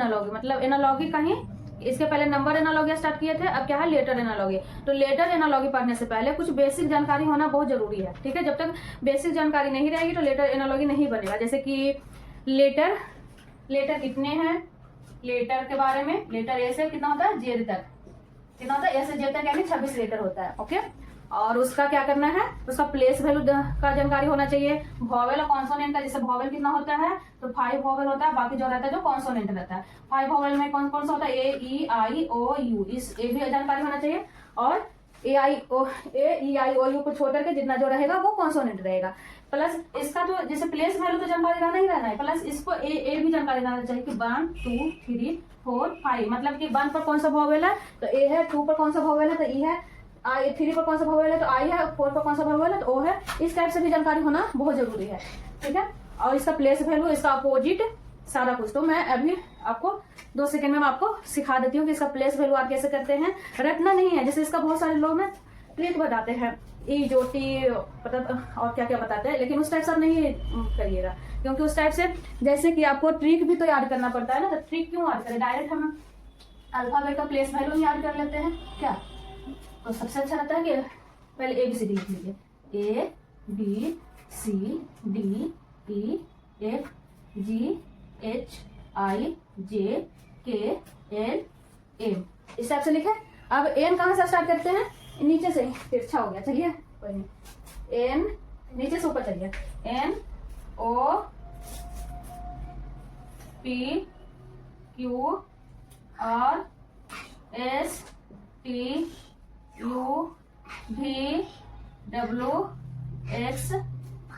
Analogy, मतलब analogy कहीं इसके पहले नंबर एनालॉगी स्टार्ट किए थे, अब क्या है लेटर एनालॉगी। तो लेटर एनालॉगी पढ़ने से पहले कुछ बेसिक जानकारी होना बहुत जरूरी है, ठीक है। जब तक बेसिक जानकारी नहीं रहेगी तो लेटर एनालॉगी नहीं बनेगा। जैसे कि लेटर कितने हैं, लेटर के बारे में, लेटर ए से कितना होता है जेड तक, कितना होता है ए से जेड तक, यानी 26 लेटर होता है, ओके। और उसका क्या करना है, उसका प्लेस वैल्यू का जानकारी होना चाहिए। वॉवेल और कॉन्सोनेंट का, जैसे वॉवेल कितना होता है तो 5 वॉवेल होता है, बाकी जो रहता है जो कॉन्सोनेंट रहता है। 5 वॉवेल में कौन कौन सा होता है, ए ई आई ओ यू, इस ए भी जानकारी होना चाहिए। और ए ई आई ओ यू को छोड़ करके जितना जो रहेगा वो कॉन्सोनेंट रहेगा। प्लस इसका तो जैसे प्लेस वैल्यू तो जानकारी रहना ही रहना है, प्लस इसको ए भी जानकारी रहना चाहिए कि 1 2 3 4 5, मतलब कि 1 पर कौन सा वॉवेल है तो ए है, 2 पर कौन सा वॉवेल है तो ई है, 3 पर कौन सा वॉवेल है तो आई है, 4 पर कौन सा वॉवेल है तो ओ है। इस टाइप से भी जानकारी होना बहुत जरूरी है, ठीक है। और इसका प्लेस वैल्यू, इसका अपोजिट, सारा कुछ तो मैं अभी आपको 2 सेकंड में आपको सिखा देती हूँ कि इसका प्लेस वैल्यू आप कैसे करते हैं। रटना नहीं है, जैसे इसका बहुत सारे लोग ना ट्रिक बताते हैं, ई जो टी पता और क्या क्या बताते हैं, लेकिन उस टाइप से आप नहीं करिएगा, क्योंकि उस टाइप से जैसे कि आपको ट्रिक भी तो याद करना पड़ता है ना। तो ट्रिक क्यों याद करें, डायरेक्ट हम अल्फाबेट का प्लेस वैल्यू याद कर लेते हैं क्या। तो सबसे अच्छा रहता है कि पहले ए बी सी डी लिख लीजिए, A B C D E F G H I J K L M, इस टाइप से लिखे। अब एन कहाँ से स्टार्ट करते हैं, नीचे से, तिरछा हो गया, चलिए कोई नहीं, एन नीचे से ऊपर चलिए, N O P Q R S T U V W X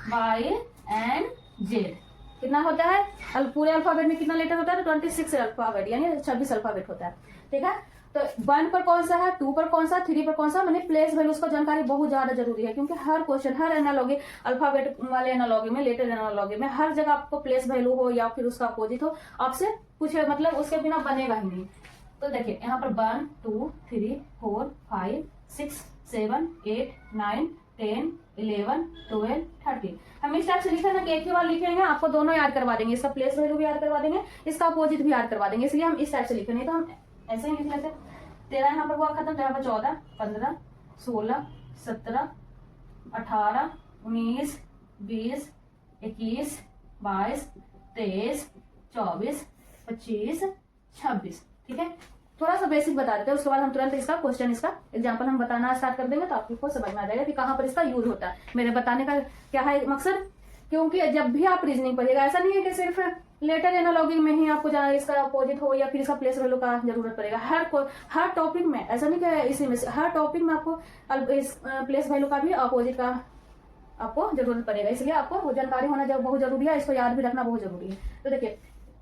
Y and Z. कितना होता है, पूरे अल्फाबेट में कितना लेटर होता है तो 26 अल्फाबेट, यानी 26 अल्फाबेट होता है, ठीक है। तो 1 पर कौन सा है, 2 पर कौन सा, 3 पर कौन सा, मैंने प्लेस वैल्यू उसका जानकारी बहुत ज्यादा जरूरी है, क्योंकि हर क्वेश्चन, हर एनालॉगी, अल्फाबेट वाले एनालॉगी में, लेटर एनालॉगी में, हर जगह आपको प्लेस वैल्यू हो या फिर उसका अपोजिट हो, आपसे पूछे, मतलब उसके बिना बनेगा ही नहीं। तो देखिए यहाँ पर 1 2 3 4 5 6 7 8 9 10 11 12 13, हम इस टाइप से लिखा ना कि एक ही बार लिखेंगे, आपको दोनों याद करवा देंगे, इसका प्लेस वैल्यू भी याद करवा देंगे, इसका अपोजिट भी याद करवा देंगे, इसलिए हम इस टाइप से लिखे, नहीं तो हम ऐसे ही लिख लेते। 13 यहाँ पर हुआ खत्म, तो यहाँ पर 14 15 16 17 18 19 20 21 22 23 24 25 26, ठीक है। थोड़ा सा बेसिक बता देते हैं, उसके बाद हम तुरंत इसका क्वेश्चन, इसका एग्जांपल हम बताना स्टार्ट कर देंगे, तो आपको समझ में आ जाएगा कि कहाँ पर इसका यूज होता है। मेरे बताने का क्या है मकसद, क्योंकि जब भी आप रीजनिंग पढ़िएगा, ऐसा नहीं है कि सिर्फ लेटर एनालॉगी में ही आपको जहाँ इसका अपोजिट हो या फिर इसका प्लेस वैल्यू का जरूरत पड़ेगा, हर टॉपिक में, ऐसा नहीं कि इसी में, हर टॉपिक में आपको इस प्लेस वैल्यू का भी अपोजिट का आपको जरूरत पड़ेगा, इसलिए आपको वो जानकारी होना बहुत जरूरी है, इसको याद भी रखना बहुत जरूरी है। तो देखिए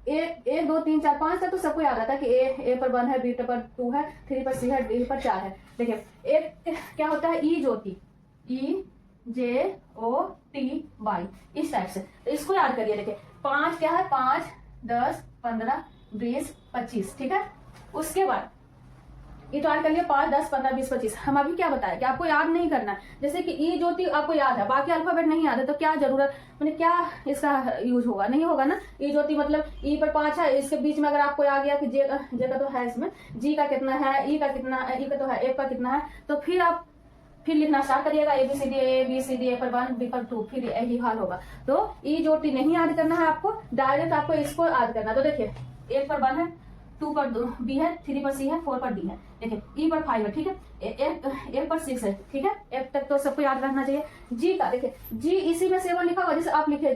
1 2 3 4 5 तक तो सबको याद आता है कि ए पर 1 है, बी पर 2 है, 3 पर सी है, डी पर 4 है। देखिए एक क्या होता है, ई ज्योति, ई जे ओ टी वाई, इस टाइप से, तो इसको याद करिए। देखिए 5 क्या है, 5 10 15 20 25, ठीक है। उसके बाद ये तो याद कर लिया 5 10 15 20 25। हम अभी क्या बताया कि आपको याद नहीं करना, जैसे कि ई ज्योति आपको याद है, बाकी अल्फाबेट नहीं याद है, तो क्या जरूरत, मैंने क्या इसका यूज होगा, नहीं होगा ना। ई ज्योति मतलब ई पर 5 है, इसके बीच में अगर आपको आ गया कि जे का तो है, इसमें जी का कितना है, ई का कितना, ई का तो है, एफ का कितना है, तो फिर आप फिर लिखना स्टार्ट करिएगा, ए बी सी डी, ए पर 1 बी पर 2, फिर यही हाल होगा। तो ई ज्योति नहीं याद करना है आपको, डायरेक्ट आपको इसको याद करना। तो देखिए 1 पर 1 है, 2 पर बी है, 3 पर सी है, 4 पर डी है, देखिए ई पर 5 है, ठीक है, एफ पर 6 है, ठीक है, एफ तक तो सबको याद रखना चाहिए। जी का देखिए, जी इसी में 7 लिखा होगा, जैसे आप लिखे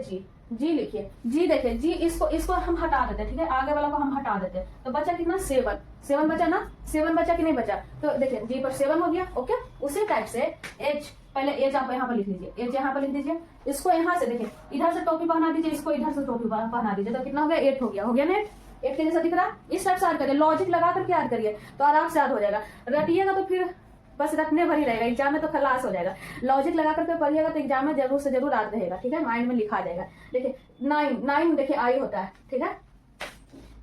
जी लिखिए, जी देखिए, जी इसको हम हटा देते हैं, ठीक है, आगे वाला को हम हटा देते हैं, तो बचा कितना 7 बचा ना, 7 बचा कि नहीं बचा, तो देखिए जी पर 7 हो गया, ओके। उसी टाइप से एच, पहले एच आप यहाँ पर लिख लीजिए, एच यहाँ पर लिख दीजिए, इसको यहाँ से देखिए इधर से टोपी पहना दीजिए, इसको इधर से टोपी पहना दीजिए, तो कितना हो गया 8 हो गया ना, 8 के जैसा दिख रहा है। इस टाइप से याद करिए, लॉजिक लगा करके याद करिए, तो आराम से याद हो जाएगा। रटिएगा तो फिर बस रटने भर ही रहेगा, एग्जाम में तो खलास हो जाएगा। लॉजिक लगा करके पढ़िएगा तो एग्जाम में जरूर से जरूर याद रहेगा, ठीक है, माइंड में लिखा जाएगा। देखिए 9 देखिए आई होता है, ठीक है,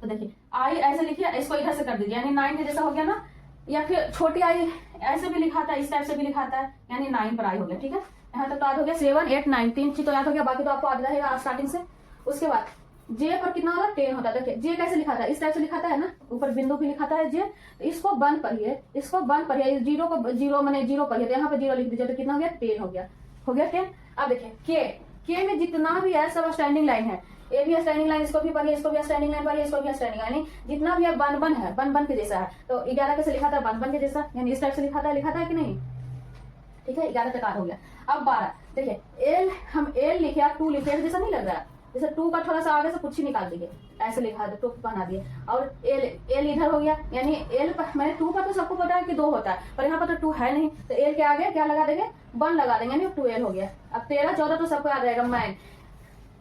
तो देखिए आई ऐसे लिखिए, इसको इधर से कर दीजिए, यानी 9 के जैसा हो गया ना, या फिर छोटी आई ऐसे भी लिखाता है, इस टाइप से भी लिखाता है, यानी 9 पर आई हो गया, ठीक है। यहाँ तक तो याद हो गया, 7 8 9 3 चीज तो याद हो गया, बाकी तो आपको याद रहेगा स्टार्टिंग से। उसके बाद जे पर कितना होता है 10 होता है। देखिए जे कैसे लिखा था, इस टाइप से लिखाता है ना, ऊपर बिंदु भी लिखाता है जे, तो इसको 1 पढ़िए, इसको 1 पढ़िए, जीरो को जीरो मैंने जीरो पढ़िए, तो यहाँ पे जीरो लिख दीजिए, तो कितना हो गया 10 हो गया, हो गया 10। अब देखिए के में जितना भी है सब स्टैंडिंग लाइन है, ए भी स्टैंडिंग लाइन, इसको भी पढ़िए, इसको भी स्टैंडिंग लाइन पढ़िए, इसको भी स्टैंडिंग लाइन, जितना भी है 1 है, 1 के जैसा है। तो 11 कैसे लिखा था 1 के जैसा, यानी इस टाइप से लिखा है कि नहीं, ठीक है। 11 तक हो गया। अब 12 देखिए एल, हम एल लिखे आप 2 लिखे जैसा नहीं लग रहा है, जैसे 2 का थोड़ा सा आगे से कुछ ही निकाल दीजिए, ऐसे लिखा दो, 2 बना दिए, और एल इधर हो गया, यानी एल पर मैंने 2 पर तो सबको पता है कि 2 होता है, पर यहाँ पर तो 2 है नहीं, तो एल के आगे क्या लगा देंगे 1 लगा देंगे, यानी 2l हो गया। अब 13 14 तो सबको याद रहेगा, मैन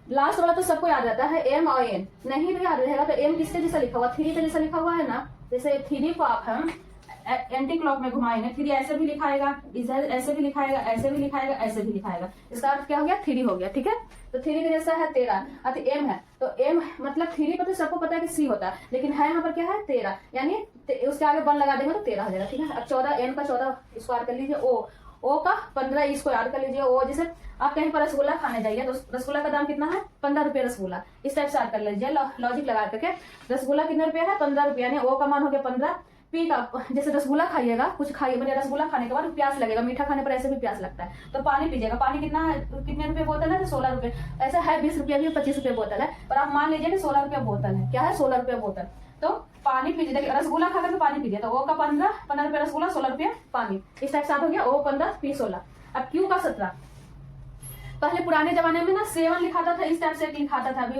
लास्ट वाला तो सबको याद रहता है, एम और एन नहीं भी याद रहेगा तो एम किसके जैसा लिखा हुआ 3 के जैसा लिखा हुआ है ना, जैसे 3 को आप हम एंटी क्लॉक में घुमाएंगे, 3 ऐसे भी लिखाएगा, इधर ऐसे भी लिखाएगा, ऐसे भी लिखाएगा, ऐसे भी लिखाएगा, इसका अर्थ क्या हो गया 3 हो गया, ठीक है। तो 3 के जैसा है 13, अर्थ एम है, तो एम मतलब 3 पर तो सबको पता है कि सी होता है, लेकिन है यहाँ पर क्या है 13, यानी उसके आगे 1 लगा देंगे तो 13 हो जाएगा, ठीक है। अब 14 एन का 14 इसको याद कर लीजिए, ओ का 15 इसको याद कर लीजिए, ओ जैसे आप कहीं पर रसगुल्ला खाने जाइए तो रसगुल्ला का दाम कितना है 15 रुपये रसगुल्ला, इस टाइप से याद कर लीजिए, लॉजिक लगा करके रसगुल्ला कितने रुपये है 15 रुपये, यानी ओ का मान हो गया 15। पी का जैसे रसगुल्ला खाइएगा, कुछ खाइए मैंने रसगुल्ला खाने के बाद प्यास लगेगा, मीठा खाने पर ऐसे भी प्यास लगता है, तो पानी पीजिएगा, पानी कितने रुपए बोतल है, 16 रुपए, ऐसा है 20 रुपये भी 25 रुपये बोतल है, पर आप मान लीजिए कि 16 रुपये बोतल है, क्या है 16 रुपये बोतल, तो पानी पीजिए, देखिए रसगुल्ला खाकर के पानी पीजिए, तो ओ का 15 रुपये रसगुल्ला, 16 रुपये पानी, इस टाइप से हो गया, ओ 15 पी 16। अब क्यू का 17, पहले पुराने जमाने में ना 7 लिखाता था, इस टाइप से लिखाता था, अभी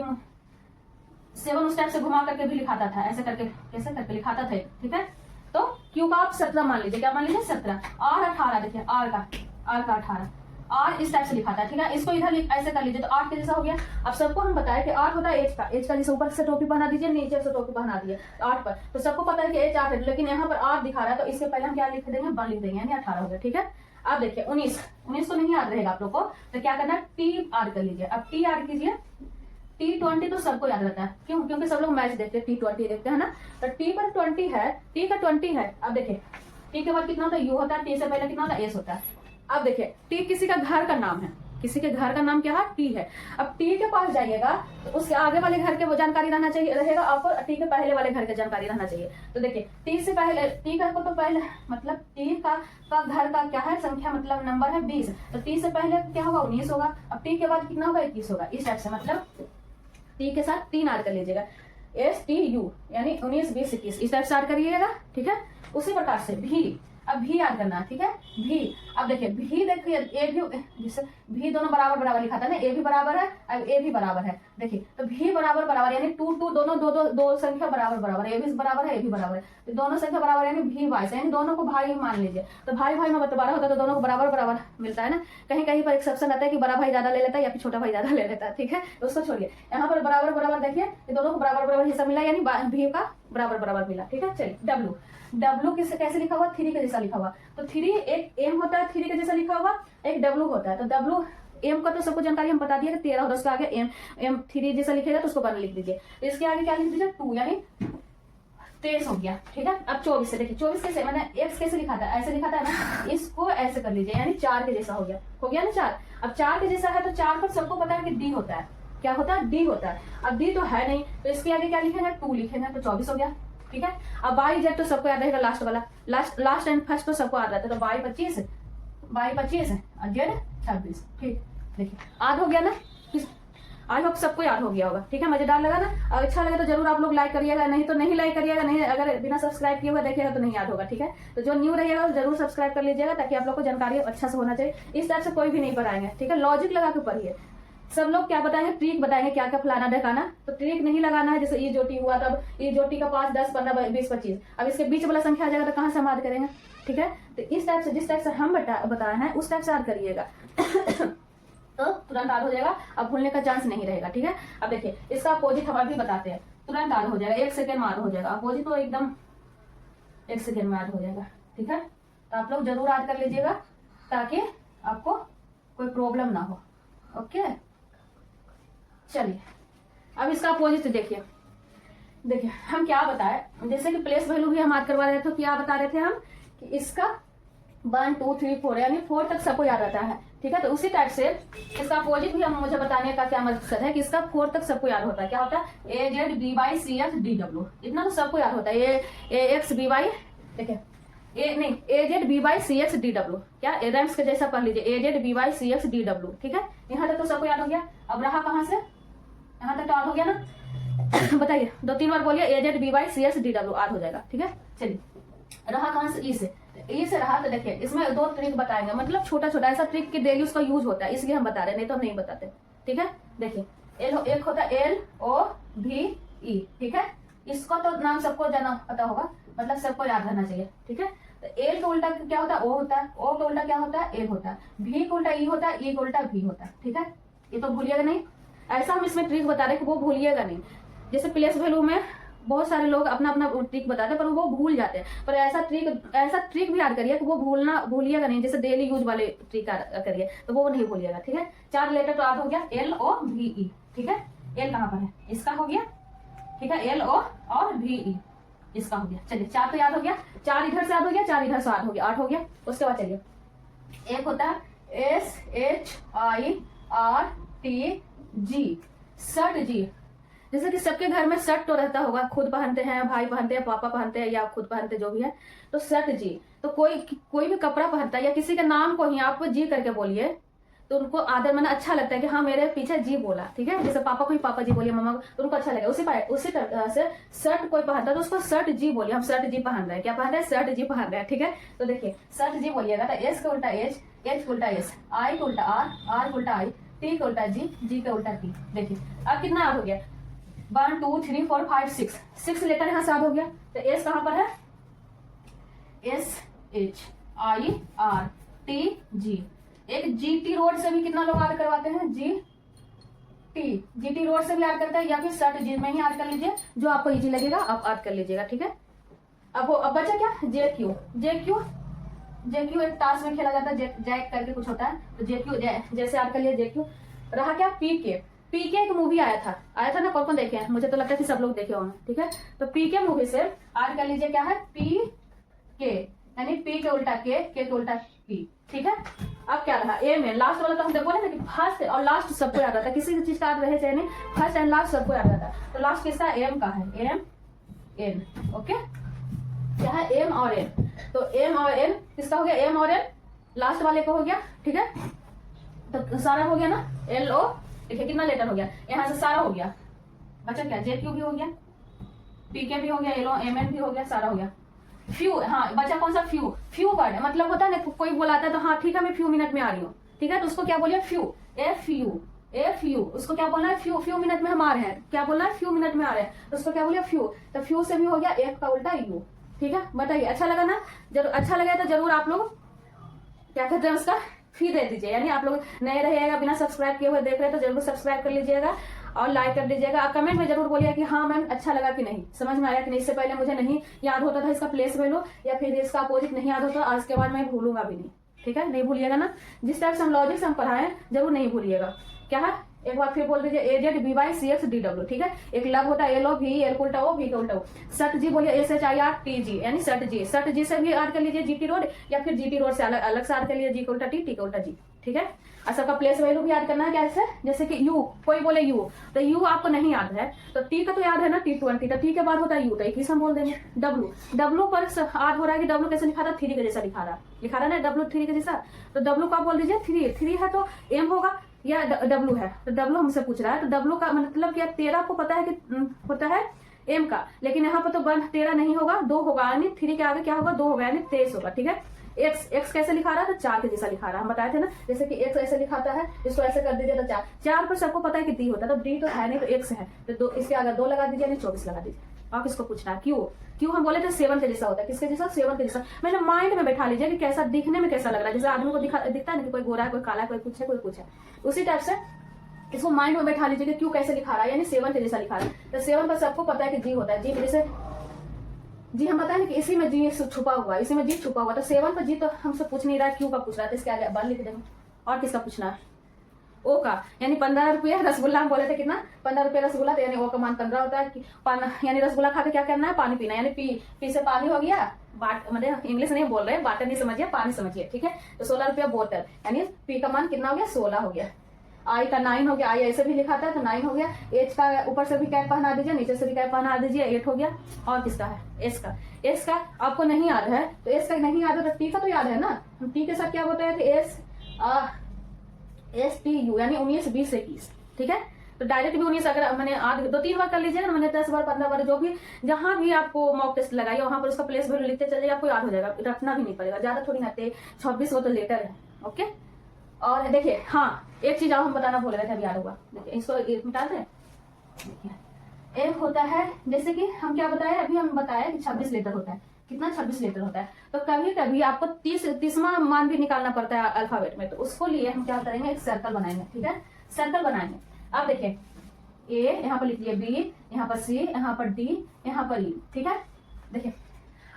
7 उस टाइप से घुमा करके भी लिखाता था, ऐसे करके कैसे करके लिखाता था, ठीक है। तो क्यू का आप 17 मान लीजिए, क्या मान लीजिए 17, आर 18, देखिए आर का 18, आर इस टाइप से लिखाता है, ठीक है। इसको इधर ऐसे कर लीजिए, तो 8 के जैसा हो गया। अब सबको हम बताए कि 8 होता है एच का जैसे ऊपर से टोपी पहना दीजिए, नीचे से टोपी पहना दिए 8 पर, तो सबको पता है कि एच 8 है, लेकिन यहाँ पर 8 दिखा रहा है, तो इसके पहले हम क्या लिख देंगे 1 लिख देंगे, यानी 18 हो गया, ठीक है। अब देखिए 19 तो नहीं याद रहेगा आप लोग को, तो क्या करना है टी आर कर लीजिए। अब टी आर कीजिए, T20 तो सबको याद रहता है, क्यों, क्योंकि सब लोग मैच देखते हैं, T20 देखते हैं ना, तो टी पर 20 है, टी का 20 है। अब देखिए टी के बाद कितना होता है यू होता है, टी से पहले कितना होता है एस होता है। अब देखिए टी किसी का घर का नाम है, किसी के घर का नाम क्या है टी है। अब टी के पास जाइएगा तो उसके आगे वाले घर के वो जानकारी रहना चाहिए रहेगा, आपको टी के पहले वाले घर की जानकारी रहना चाहिए। तो देखिए टी से पहले टी का तो पहले मतलब टी का घर का क्या है संख्या, मतलब नंबर है 20, तो टी से पहले क्या होगा 19 होगा। अब टी के बाद कितना होगा 21 होगा, इस टाइप से, मतलब टी के साथ 3 ऐड कर लीजिएगा, एस टी यू यानी 19 20 21 इस टाइप से ऐड करिएगा, ठीक है। उसी प्रकार से भी, अब भी याद करना है, ठीक है भी। अब देखिए भी, देखिए ए भी, जैसे भी दोनों बराबर बराबर लिखा था ना, ए भी बराबर है, अब ए भी बराबर है, देखिए तो भी बराबर बराबर यानी 2 2 दोनों दो संख्या बराबर बराबर, ए भी बराबर है, ए भी बराबर है, तो दोनों संख्या बराबर यानी भी भाई से, यानी दोनों को भाई मान लीजिए, तो भाई भाई में 12 होता है, तो दोनों को बराबर बराबर मिलता है ना। कहीं कहीं पर एक्सेप्शन आता है कि बड़ा भाई ज्यादा ले लेता है या फिर छोटा भाई ज्यादा ले लेता है, ठीक है, तो उसको छोड़िए। यहाँ पर बराबर बराबर देखिए दोनों को बराबर बराबर हिस्सा मिला, यानी भी का बराबर बराबर मिला, ठीक है। चलिए डब्लू किससे कैसे लिखा हुआ 3 के जैसा लिखा हुआ, तो 3 एक एम होता है 3 के जैसा लिखा हुआ, एक डब्लू होता है, तो डब्लू एम का तो सबको जानकारी हम बता दिया कि 13 होता है, उसके आगे एम 3 जैसा लिखेगा तो उसको 1 लिख दीजिए, तो इसके आगे क्या लिख दीजिए 2 यानी 23 हो गया, ठीक है। अब 24 से देखिए 24 कैसे, मैंने एक्स कैसे लिखा था ऐसे लिखा था ना, इसको ऐसे कर लीजिए, यानी 4 के जैसा हो गया ना 4। अब 4 के जैसा है तो 4 पर सबको पता है कि डी होता है, क्या होता है डी होता है। अब डी तो है नहीं, तो इसके आगे क्या लिखेंगे 2 लिखेंगे, तो 24 हो गया, ठीक है। अब वाई जेड तो सबको याद रहेगा, लास्ट वाला लास्ट एंड फर्स्ट तो सबको याद रहता है, तो वाई 25 है और जेड 26, ठीक। देखिए याद हो गया ना, आई होप सबको याद हो गया होगा, ठीक है। मजेदार लगा ना, और अच्छा लगे तो जरूर आप लोग लाइक करिएगा, नहीं तो नहीं लाइक करिएगा, नहीं अगर बिना सब्सक्राइब किए हुए देखिएगा तो नहीं याद होगा, ठीक है। तो जो न्यू रहिएगा जरूर सब्सक्राइब कर लीजिएगा, ताकि आप लोग को जानकारी अच्छा से होना चाहिए। इस टाइप से कोई भी नहीं पढ़ाएंगे, ठीक है, लॉजिक लगा के पढ़िए। सब लोग क्या बताएंगे ट्रिक बताएंगे, क्या क्या फलाना ढकाना, तो ट्रिक नहीं लगाना है। जैसे ये जोटी हुआ, तब ये जोटी का 5 10 15 20 25, अब इसके बीच वाला संख्या आ जाएगा तो कहाँ से हम याद करेंगे, ठीक है। तो इस टाइप से जिस टाइप से हम बताए हैं उस टाइप से याद करिएगा तो तुरंत याद हो जाएगा, अब भूलने का चांस नहीं रहेगा, ठीक है। अब देखिए इसका अपोजिट हम अभी बताते हैं, तुरंत याद हो जाएगा, 1 सेकेंड में याद हो जाएगा, अपोजिट तो एकदम 1 सेकेंड में याद हो जाएगा, ठीक है। तो आप लोग जरूर याद कर लीजिएगा ताकि आपको कोई प्रॉब्लम ना हो, ओके। चलिए अब इसका अपोजिट देखिए हम क्या बताए, जैसे कि प्लेस वैल्यू भी हम याद करवा रहे थे, तो क्या बता रहे थे हम कि इसका 1 2 3 4 यानी 4 तक सबको याद आता है, ठीक है। तो उसी टाइप से इसका अपोजिट भी हम मुझे बताने का क्या मकसद है कि इसका 4 तक सबको याद होता है। क्या होता है? A Z B Y C X D W, इतना तो सबको याद होता है। ए एक्स बी वाई, देखिए A Z B Y C X D W, क्या रैम्स के जैसा पढ़ लीजिए, A Z B Y C X D W, ठीक है। यहाँ तक तो सबको याद हो गया। अब रहा कहाँ से? यहाँ तक तो याद हो गया ना। बताइए, 2-3 बार बोलिए, A Z B Y C X D W, याद हो जाएगा, ठीक है। चलिए, रहा कहाँ से? ई से। ई से रहा तो देखिए इसमें 2 ट्रिक बताएंगे, मतलब छोटा छोटा ऐसा ट्रिक कि डेली उसका यूज होता है, इसलिए हम बता रहे हैं, नहीं तो हम नहीं बताते, ठीक है। देखिए एक होता है एल ओ भी ई, ठीक है। इसका तो नाम सबको जाना पता होगा, मतलब सबको याद रहना चाहिए, ठीक है। तो एल का उल्टा क्या होता है? ओ होता है। ओ का उल्टा क्या होता है? ए होता है। भी का उल्टा ई होता है। ई का उल्टा भी होता है, ठीक है। ये तो भूलिएगा नहीं, ऐसा हम इसमें ट्रिक बता रहे हैं कि वो भूलिएगा नहीं। जैसे प्लेस वैल्यू में बहुत सारे लोग अपना अपना ट्रिक बताते हैं पर वो भूल जाते हैं, पर ऐसा ट्रिक भी याद करिए कि वो भूलिएगा नहीं, जैसे डेली यूज वाले ट्रिक करिए तो वो नहीं भूलिएगा, ठीक है। 4 लेटर तो याद हो गया, एल ओ भी ई, ठीक है। एल कहाँ पर है? इसका हो गया, ठीक है। एल ओ और भी ई, इसका हो गया। चलिए 4 तो याद हो गया, 4 इधर से याद हो गया, 4 इधर से याद हो गया, 8 हो गया। उसके बाद चलिए एक होता है S H I R T जी, शर्ट जी। जैसे कि सबके घर में शर्ट तो रहता होगा, खुद पहनते हैं, भाई पहनते हैं, पापा पहनते हैं या खुद पहनते, जो भी है। तो शर्ट जी, तो कोई भी कपड़ा पहनता है या किसी के नाम को ही आप जी करके बोलिए तो उनको आदर माना अच्छा लगता है कि हाँ मेरे पीछे जी बोला, ठीक है। जैसे पापा को ही पापा जी बोलिए, मम्मा को, तो उनको अच्छा लगेगा। उसी तरह से शर्ट कोई पहनता है तो उसको शर्ट जी बोलिए, हम शर्ट जी पहन रहे हैं। क्या पहन रहे हैं? शर्ट जी पहन रहे हैं, ठीक है। तो देखिए शर्ट जी बोलिएगा तो एस का उल्टा एच, एच का उल्टा एस, आई का उल्टा आर, आर का उल्टा आई, टी का उल्टा जी, जी का उल्टा टी। देखिए अब कितना याद हो गया? 1 2 3 4 5 6 लेटर यहाँ से याद हो गया। तो एस कहाँ पर है? S H I R T जी। एक जीटी रोड से भी कितना लोग याद करवाते हैं? जीटी रोड से भी याद करते हैं, या फिर शर्ट जी में ही याद कर लीजिए, जो आपको इजी लगेगा आप याद कर लीजिएगा, ठीक है। अब बचा क्या? जे क्यू एक टास्क में खेला जाता है, जैक करके कुछ होता है, तो जे क्यू जैसे याद कर लिया जे क्यू। रहा क्या? पीके एक मूवी आया था ना, कौन कौन देखे हैं? मुझे तो लगता है कि सब लोग देखे होंगे, ठीक है। तो पीके मूवी से याद कर लीजिए क्या है? पी के, यानी पी के उल्टा के उल्टा पी, ठीक है। अब क्या रहा? ए में लास्ट वाला तो हम बोले ना कि फर्स्ट और लास्ट सबको याद आता है, किसी चीज का याद रहे चाहे नहीं, फर्स्ट एंड लास्ट सबको याद आता है। तो लास्ट किसका? एम का है, एम एन, ओके। क्या है? एम और एन। तो एम और एन किसका हो गया? एम और एन लास्ट वाले को हो गया, ठीक है। तो सारा हो गया ना, एल ओ। देखिए कितना लेटर हो गया, यहाँ से सारा हो गया। बचा क्या? जे क्यू भी हो गया, पीके भी हो गया, एल ओ एम एन भी हो गया, सारा हो गया। फ्यू, हाँ बचा कौन सा? फ्यू वर्ड, मतलब होता है ना कोई बुलाता है तो हाँ ठीक है मैं फ्यू मिनट में आ रही हूँ, ठीक है। तो उसको क्या बोलिए? फ्यू, एफ यू, उसको क्या बोलना है? फ्यू मिनट में हम आ रहे हैं, क्या बोलना है? फ्यू मिनट में आ रहे हैं, तो उसको क्या बोलिए? फ्यू। तो फ्यू से भी हो गया एफ का उल्टा यू, ठीक है। बताइए अच्छा लगा ना? जरूर अच्छा लगा तो जरूर आप लोग क्या कहते हैं उसका फी दे दीजिए, यानी आप लोग नए रहिएगा, बिना सब्सक्राइब किए हुए देख रहे हैं तो जरूर सब्सक्राइब कर लीजिएगा और लाइक कर दीजिएगा। कमेंट में जरूर बोलिए कि हाँ मैम अच्छा लगा कि नहीं, समझ में आया कि नहीं। इससे पहले मुझे नहीं याद होता था इसका प्लेस वैल्यू या फिर इसका अपोजिट नहीं याद होता, आज के बाद मैं भूलूंगा भी नहीं, ठीक है। नहीं भूलिएगा ना, जिस टाइप से हम लॉजिक से हम पढ़ाएं जरूर नहीं भूलिएगा। क्या है? एक बार फिर बोल दीजिए, A Z B Y C X D W, ठीक है। एक लव होता है एल ओ भी, एल को उल्टा ओ, भी का उल्टा ओ। शर्ट जी बोलिए S H I R T जी, यानी शर्ट जी। शर्ट जी से भी याद कर लीजिए जीटी रोड, या फिर जीटी रोड से अलग से याद कर लीजिए, जी का उल्टा टी का उल्टा जी, ठीक है। और सबका प्लेस वैल्यू भी याद करना है कैसे? जैसे कि यू, कोई बोले यू तो यू आपको नहीं याद है, तो टी का तो याद है ना, T20, तो टी के बाद होता है यू, तो एक ही हम बोल देंगे। डब्लू पर याद हो रहा है कि डब्लू कैसे लिखा था? 3 के जैसा लिखा रहा ना, डब्लू 3 के जैसा। तो डब्लू का बोल दीजिए 3 है तो एम होगा या डब्लू है, तो डब्लू हमसे पूछ रहा है, तो डब्लू का मतलब क्या? 13 को पता है कि होता है एम का, लेकिन यहाँ पर तो 13 नहीं होगा, 2 होगा, यानी 3 के आगे क्या होगा? 2 होगा, यानी 23 होगा, ठीक है। एक्स कैसे लिखा रहा है? तो 4 के जैसा लिखा रहा है, हम बताए थे ना, जैसे कि एक्स ऐसे लिखाता है, इसको ऐसे कर दीजिए तो 4 पर सबको पता है कि डी होता है, तो डी तो है नहीं तो एक्स है, तो इसके आगे 2 लगा दीजिए, यानी 24 लगा दीजिए। और किसको पूछना है? क्यू हम बोले थे 7 के जैसा होता है, किसके जैसा? 7 के जैसा। मैंने माइंड में बैठा लीजिए कि कैसा दिखने में कैसा लग रहा है, जैसे आदमी को दिखता है ना कि कोई गोरा है, कोई काला है, कोई कुछ है, उसी टाइप से इसको माइंड में बैठा लीजिए कि क्यू कैसे लिखा रहा है, यानी 7 के जैसा लिखा रहा है। तो 7 पर सबको पता है कि जी होता है, जी जैसे जी हम बताएं कि इसी में जी छुपा हुआ है, इसी में जी छुपा हुआ, तो 7 पर जी तो हमसे पूछ नहीं रहा है, क्यू का पूछ रहा है, तो इसके आगे बार लिख देंगे। और किसका पूछना है? ओ का यानी 15 रुपये रसगुल्ला हम बोले थे कितना 15 रुपये रसगुल्ला, तो यानी ओ का मान 15 होता है। यानी रसगुल्ला खा के क्या करना है, पानी पीना, यानी पी से पानी हो गया, बाट मतलब इंग्लिश नहीं बोल रहे, वाटर नहीं समझिए, पानी समझिए, ठीक है। तो 16 रुपया बोतल, यानी पी का मान कितना हो गया, 16 हो गया। आई का 9 हो गया, आई ऐसे भी लिखा था तो 9 हो गया। एच का ऊपर से भी कैप पहना दीजिए, नीचे से भी कैप पहना दीजिए, 8 हो गया। और किसका है, एस का। एस का आपको नहीं याद है तो एस का नहीं याद है तो टी का तो याद है ना, हम टी के साथ क्या होता है, एस टी यू, यानी 19 20 21, ठीक है। तो डायरेक्ट भी 19 अगर मैंने 2-3 बार कर लीजिएगा ना, मैंने 10 बार 15 बार जो भी जहां भी आपको मॉक टेस्ट लगाइए वहां पर उसका प्लेस वैल्यू लिखते चलिए, आपको याद हो जाएगा, रखना भी नहीं पड़ेगा, ज्यादा थोड़ी ना 26 वो तो लेटर है, ओके। और देखिए हाँ एक चीज और हम बताना भूल गए थे, अभी याद होगा, देखिए इसको मिटा दें। देखिए एम होता है, जैसे कि हम क्या बताए अभी, हम बताया कि 26 लीटर होता है, कितना 26 लीटर होता है। तो कभी कभी आपको 30वां मान भी निकालना पड़ता है अल्फाबेट में, तो उसको लिए हम क्या करेंगे, एक सर्कल बनाएंगे, ठीक है, सर्कल बनाएंगे। अब देखिए ए यहाँ पर लिख लिया, बी यहाँ पर, सी यहाँ पर, डी यहाँ पर, ई, ठीक है। देखिए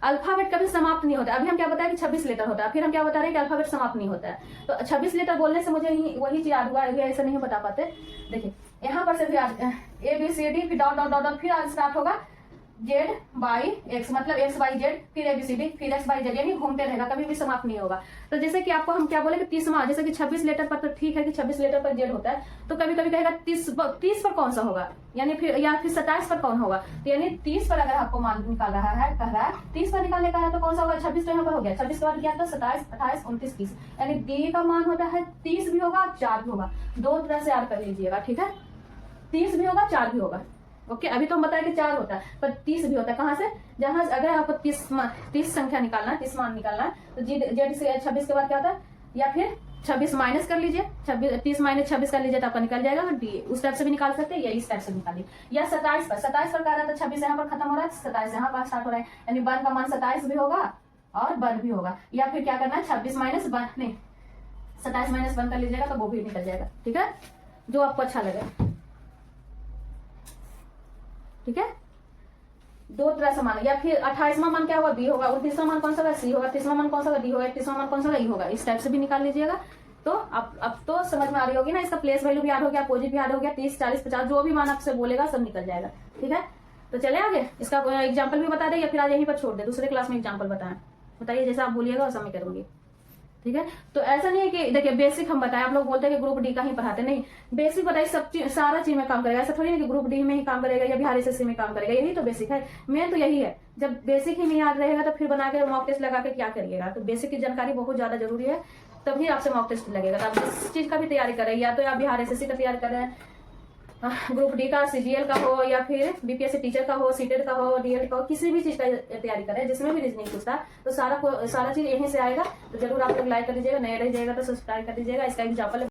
अल्फाबेट कभी समाप्त नहीं होता, अभी हम क्या बताया कि 26 लेटर होता है, फिर हम क्या बता रहे हैं कि अल्फाबेट समाप्त नहीं होता है। तो 26 लेटर बोलने से मुझे वही चीज याद हुआ, अभी ऐसा नहीं बता पाते। देखिए यहाँ पर से भी ए बी सी डी, फिर डॉट डॉट डॉट, फिर आज स्टार्ट होगा जेड बाई एक्स, मतलब एक्स बाई जेड, फिर एबीसीडी, फिर एक्स बाई जेड, यानी घूमते रहेगा, कभी भी समाप्त नहीं होगा। तो जैसे कि आपको हम क्या बोले कि 30वां, जैसे कि 26 लेटर पर, तो ठीक है कि 26 लेटर पर जेड होता है, तो कभी कभी कहेगा 30 पर कौन सा होगा, यानी फिर या फिर 27 पर कौन होगा, तो यानी 30 पर अगर आपको मान निकाल रहा है, कह रहा है 30 पर निकालने का है तो कौन सा होगा, 26 तो यहाँ पर हो गया, 26 के बाद क्या था 27 28 29 30, यानी डी का मान होता है 30 भी होगा 4 भी होगा, दो तरह से याद कर लीजिएगा, ठीक है। 30 भी होगा 4 भी होगा, ओके। अभी तो हम बताया कि 4 होता है, पर 30 भी होता है, कहाँ से, जहां अगर आपको 30 संख्या निकालना है, 30 मान निकालना है, तो जेड से 26 के बाद क्या होता है, या फिर 26 माइनस कर लीजिए, 30 माइनस 26 कर लीजिए तो आपका निकल जाएगा डी, उस टाइप से भी निकाल सकते हैं या इस टाइप से निकालिए। या 27 पर कह रहा था 26 यहाँ पर खत्म हो रहा है, 27 यहाँ पर स्टार्ट हो रहा है, यानी 1 का मान 27 भी होगा और 1 भी होगा। या फिर क्या करना है 26 माइनस 1 नहीं 27 माइनस 1 कर लीजिएगा तो वो भी निकल जाएगा, ठीक है, जो आपको अच्छा लगे, ठीक है। दो तरह से मान, या फिर 28वां मान क्या होगा, बी होगा, 29वां मान कौन सा होगा, सी होगा, 30वां मान कौन सा होगा, डी होगा, 31वां मान कौन सा होगा, ई होगा, इस टाइप से भी निकाल लीजिएगा। तो अब तो समझ में आ रही होगी ना, इसका प्लेस वैल्यू भी याद हो गया, अपोजिट भी याद हो गया, 30 40 50 जो भी मान आपसे बोलेगा सब निकल जाएगा, ठीक है। तो चले आगे, इसका एग्जाम्पल भी बता दे या फिर आज यहीं पर छोड़ दे, दूसरे क्लास में एग्जाम्पल बताइए, जैसा आप बोलिएगा वैसा मैं करूंगी, ठीक है। तो ऐसा नहीं है कि देखिए बेसिक हम बताए, आप लोग बोलते हैं कि ग्रुप डी का ही पढ़ाते, नहीं, बेसिक बताइए, सब चीज सारा चीज में काम करेगा, ऐसा थोड़ी है कि ग्रुप डी में ही काम करेगा या बिहार एसएससी में काम करेगा, यही तो बेसिक है, मेन तो यही है। जब बेसिक ही नहीं याद रहेगा तो फिर बना के मॉक टेस्ट लगा के क्या करिएगा, तो बेसिक की जानकारी बहुत ज्यादा जरूरी है, तभी आपसे मॉक टेस्ट लगेगा। तो आप जिस चीज का भी तैयारी कर रहे हैं, या तो आप बिहार एसएससी का तैयारी कर रहे हैं, ग्रुप डी का, सीजीएल का हो, या फिर बीपीएससी टीचर का हो, सीटेट का हो, डीएड का हो, किसी भी चीज का तैयारी करें जिसमें भी रीजनिंग पूछता, तो सारा चीज यहीं से आएगा। तो जरूर आप लोग लाइक कर दीजिएगा, नए रह जाएगा तो सब्सक्राइब कर दीजिएगा। इसका एग्जाम्पल